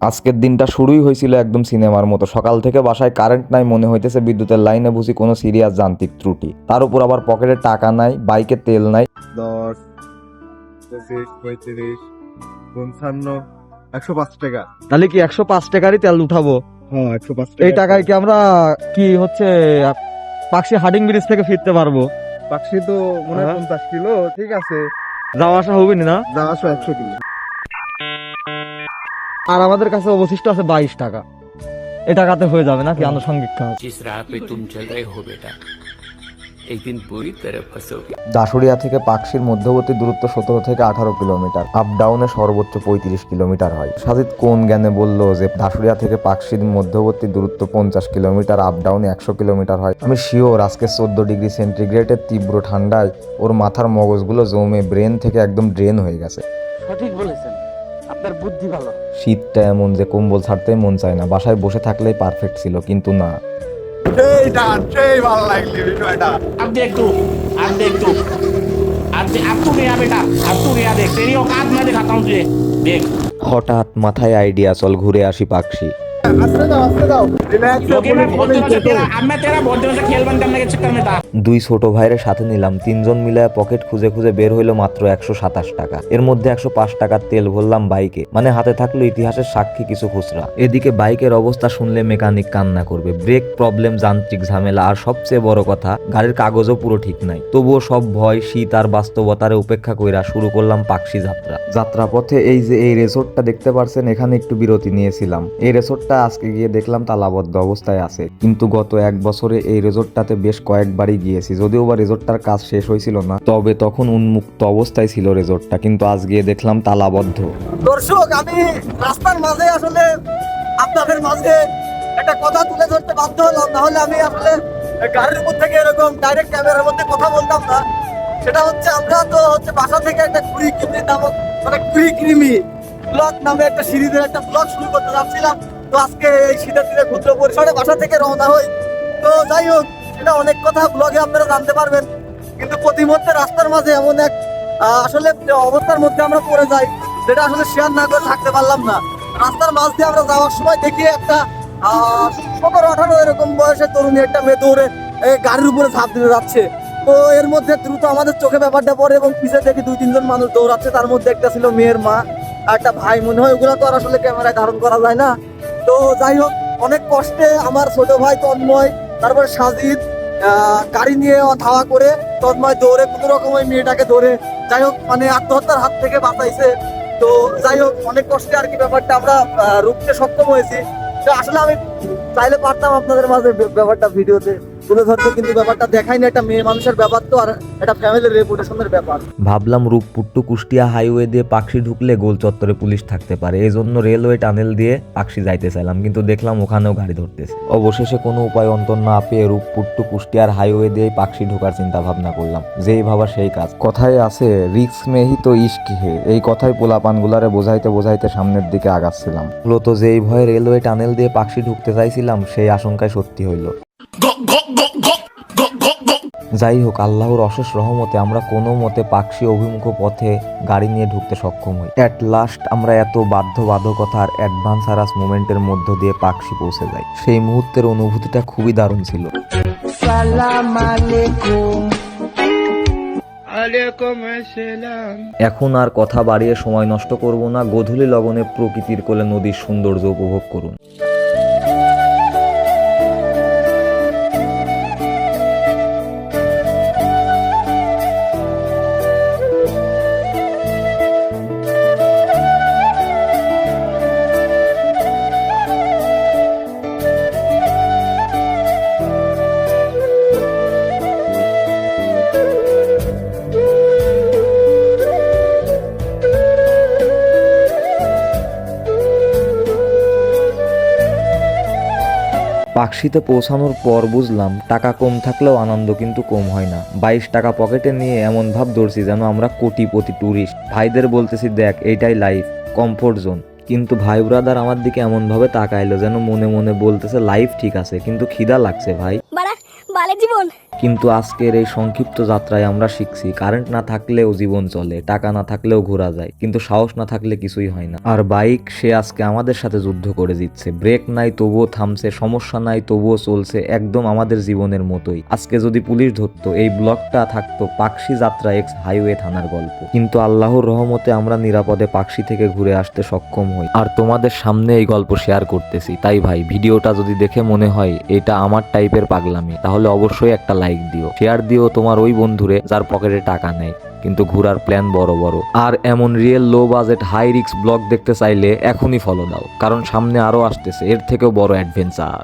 আজকের দিনটা শুরুই হয়েছিল একদম সিনেমার মতো। সকাল থেকে বাসায় কারেন্ট নাই, মনে হইতেছে বিদ্যুতের লাইনে বুঝি কোনো সিরিয়াস যান্ত্রিক ত্রুটি। তার উপর আবার পকেটে টাকা নাই, বাইকে তেল নাই। 10, 25, 35, 55, 105 টাকা। তাহলে কি 105 টাকারই তেল উঠাবো? হ্যাঁ 105 এই টাকায় কি আমরা কি হচ্ছে পাকশি হাডিং ব্রিজ থেকে ফিরতে পারবো? পাকশি তো মনে হয় হ্যাঁ। 50 কিলো, ঠিক আছে, যাওয়া আসা হবে না? যাওয়া আসা 100 কিলো। আর আমাদের কাছে অবশিষ্ট আছে 22 টাকা। এই টাকাতে হয়ে যাবে নাকি আনুষঙ্গিক কাজ? जिस राह पे तुम चल रहे हो बेटा, एक दिन पूरी तरह फंसोगे। দাসুরিয়া থেকে পাকশির মধ্যবর্তী দূরত্ব 17 থেকে 18 কিলোমিটার, আপ ডাউনে সর্বোচ্চ 35 কিলোমিটার হয়। সাজিদ কোন জ্ঞানে বললো যে দাসুরিয়া থেকে পাকশির মধ্যবর্তী দূরত্ব 50 কিলোমিটার, আপ ডাউনে 100 কিলোমিটার হয়? আমি শিওর আজকে 14 ডিগ্রি সেন্টিগ্রেডের তীব্র ঠান্ডায় ওর মাথার মগজগুলো জমে ব্রেন থেকে একদম ড্রেন হয়ে গেছে। সঠিক বলেছেন, আপনার বুদ্ধি ভালো। শীতটা এমন যে কম্বল ছাড়তেই মন চায় না, বাসায় বসে থাকলেই পারফেক্ট ছিল, কিন্তু না। সেই ভালো লাগলো বিষয়টা। अब देख तू अब तू गया बेटा, अब तू गया, देख तेरी औकात मैं दिखाता हूँ तुझे, देख। হঠাৎ মাথায় আইডিয়া, চল ঘুরে আসি পাকশি। আস্তে দাও, রিল্যাক্স। क्योंकि मैं बहुत दिनों से खेल बंद करने के चक्कर में था। দুই ছোট ভাইয়ের সাথে নিলাম, তিনজন মিলে পকেট খুঁজে খুঁজে বের হইলো মাত্র 127 টাকা। এর মধ্যে 105 টাকার তেল ভরলাম বাইকে, মানে হাতে থাকলো ইতিহাসের সাক্ষী কিছু খুচরা। এদিকে বাইকের অবস্থা শুনলে মেকানিক কান্না করবে, ব্রেক প্রবলেম, যান্ত্রিক ঝামেলা, আর সবচেয়ে বড় কথা গাড়ির কাগজও পুরো ঠিক নাই। তবুও সব ভয়, শীত আর বাস্তবতারে উপেক্ষা কইরা শুরু করলাম পাকশি যাত্রা। যাত্রাপথে এই যে এই রিসোর্টটা দেখতে পারছেন, এখানে একটু বিরতি নিয়েছিলাম। এই রিসোর্টটা আজকে গিয়ে দেখলাম তালাবদ্ধ অবস্থায় আছে, কিন্তু গত 1 বছরে এই রিসোর্টটাতে বেশ কয়েকবারই গিয়েছি। যদিও বা রিসোর্টটার কাজ শেষ হয়েছিল না, তবে তখন উন্মুক্ত অবস্থায় ছিল রিসোর্টটা, কিন্তু আজ গিয়ে দেখলাম তালাবদ্ধ। দর্শক, আমি রাস্তার মাঝে আসলে আপনাদের মাঝে একটা কথা তুলে ধরতে বাধ্য হলাম, নাহলে আমি আসলে গাড়ির উপর থেকে এরকম ডাইরেক্ট ক্যামেরার মধ্যে কথা বলতাম না। সেটা হচ্ছে আমরা তো হচ্ছে বাসা থেকে একটা কুড়িক্রিমি নামক, মানে কুড়িক্রিমি ব্লগ নামে একটা সিরিজের একটা ব্লগ শুরু করতে যাচ্ছিলাম। তো আজকে এই শীতের দিনে ক্ষুদ্র পরিসরে বাসা থেকে রওনা হই। তো যাই হোক, এটা অনেক কথা ব্লগে আপনারা জানতে পারবেন, কিন্তু প্রতিমধ্যে রাস্তার মাঝে এমন এক আসলে অবস্থার মধ্যে আমরা পড়ে যাই, যেটা আসলে শেয়ার না করে থাকতে পারলাম না। রাস্তার মাঝ দিয়ে আমরা যাওয়ার সময় দেখি একটা 17-18 এরকম বয়সের তরুণী একটা মেয়ে দৌড়ে গাড়ির উপরে ঝাঁপ দিতে যাচ্ছে। তো এর মধ্যে দ্রুত আমাদের চোখে ব্যাপারটা পড়ে এবং পিছিয়ে দেখি 2-3 জন মানুষ দৌড়াচ্ছে। তার মধ্যে একটা ছিল মেয়ের মা আর একটা ভাই, মনে হয় ওগুলো তো আর আসলে ক্যামেরায় ধারণ করা যায় না। তো যাই হোক, অনেক কষ্টে আমার ছোট ভাই তন্ময়, তারপরে সাজিদ গাড়ি নিয়ে ধাওয়া করে তন্ময় দৌড়ে কোনো রকম ওই মেয়েটাকে ধরে যাই হোক মানে আত্মহত্যার হাত থেকে বাঁচাইছে। তো যাই হোক, অনেক কষ্টে আর কি ব্যাপারটা আমরা রুখতে সক্ষম হয়েছি। তো আসলে আমি চাইলে পারতাম আপনাদের মাঝে ব্যাপারটা ভিডিওতে তুলে ধরতে, কিন্তু ব্যাপারটা দেখাই না। একটা মেয়ে মানুষের ব্যাপার তো, আর একটা ফ্যামিলির রেপুটেশনের ব্যাপার। ভাবলাম রূপপুর টু কুষ্টিয়া হাইওয়ে দিয়ে পাকশি ঢুকলে গোল চত্বরে পুলিশ থাকতে পারে, এই জন্য রেলওয়ে টানেল দিয়ে পাকশি যাইতে চাইলাম, কিন্তু দেখলাম ওখানেও গাড়ি ধরতেছে। অবশেষে কোনো উপায় অন্তর না পেয়ে রূপপুর টু কুষ্টিয়ার হাইওয়ে দিয়ে পাকশি ঢোকার চিন্তা ভাবনা করলাম। যেই ভাবা সেই কাজ। কথায় আছে রিস্ক মেহি তো ইশক হে, এই কথাই পোলাপানগুলারে বোঝাইতে বোঝাইতে সামনের দিকে আগাচ্ছিলাম। মূলত যেই ভয়ে রেলওয়ে টানেল দিয়ে পাকশি ঢুকতে চাইছিলাম, সেই আশঙ্কায় সত্যি হইল। যাই হোক, আল্লাহর অশেষ রহমতে আমরা কোনো মতে পাকশি অভিমুখ পথে গাড়ি নিয়ে ঢুকতে সক্ষম হই। অ্যাট লাস্ট আমরা এত বাধ্যবাধকতার অ্যাডভান্স হারাস মোমেন্টের মধ্য দিয়ে পাকশি পৌঁছে যাই। সেই মুহূর্তের অনুভূতিটা খুবই দারুণ ছিল। এখন আর কথা বাড়িয়ে সময় নষ্ট করব না, গোধূলি লগনে প্রকৃতির কোলে নদীর সৌন্দর্য উপভোগ করুন। পাকশিতে পৌঁছানোর পর বুঝলাম টাকা কম থাকলেও আনন্দ কিন্তু কম হয় না। 22 টাকা পকেটে নিয়ে এমন ভাব ধরছি যেন আমরা কোটিপতি ট্যুরিস্ট। ভাইদের বলতেছি, দেখ এইটাই লাইফ, কমফোর্ট জোন। কিন্তু ভাই ব্রাদার আমার দিকে এমন ভাবে তাকাইলো যেন মনে মনে বলতেছে লাইফ ঠিক আছে, কিন্তু খিদা লাগছে ভাই। বাড়া বালের জীবন। কিন্তু আজকের এই সংক্ষিপ্ত যাত্রায় আমরা শিখছি কারেন্ট না থাকলেও জীবন চলে, টাকা না থাকলেও ঘোরা যায়, কিন্তু সাহস না থাকলে কিছুই হয় না। আর বাইক সে আজকে আমাদের সাথে যুদ্ধ করে দিচ্ছে, ব্রেক নাই তবুও থামছে, সমস্যা নাই তবুও চলছে, একদম আমাদের জীবনের মতোই। আজকে যদি পুলিশ ধরতো এই ব্লগটা থাকতো পাকশি যাত্রা এক্স হাইওয়ে থানার গল্প, কিন্তু আল্লাহর রহমতে আমরা নিরাপদে পাকশি থেকে ঘুরে আসতে সক্ষম হই আর তোমাদের সামনে এই গল্প শেয়ার করতেছি। তাই ভাই ভিডিওটা যদি দেখে মনে হয় এটা আমার টাইপের পাগলামি, তাহলে অবশ্যই একটা লাইক দিও, শেয়ার দিও তোমার ওই বন্ধুরে যার পকেটে টাকা নেই কিন্তু ঘোরার প্ল্যান বড় বড়। আর এমন real low budget high risk blog দেখতে চাইলে এখনই ফলো দাও, কারণ সামনে আরো আসতেছে এর থেকেও বড় অ্যাডভেঞ্চার।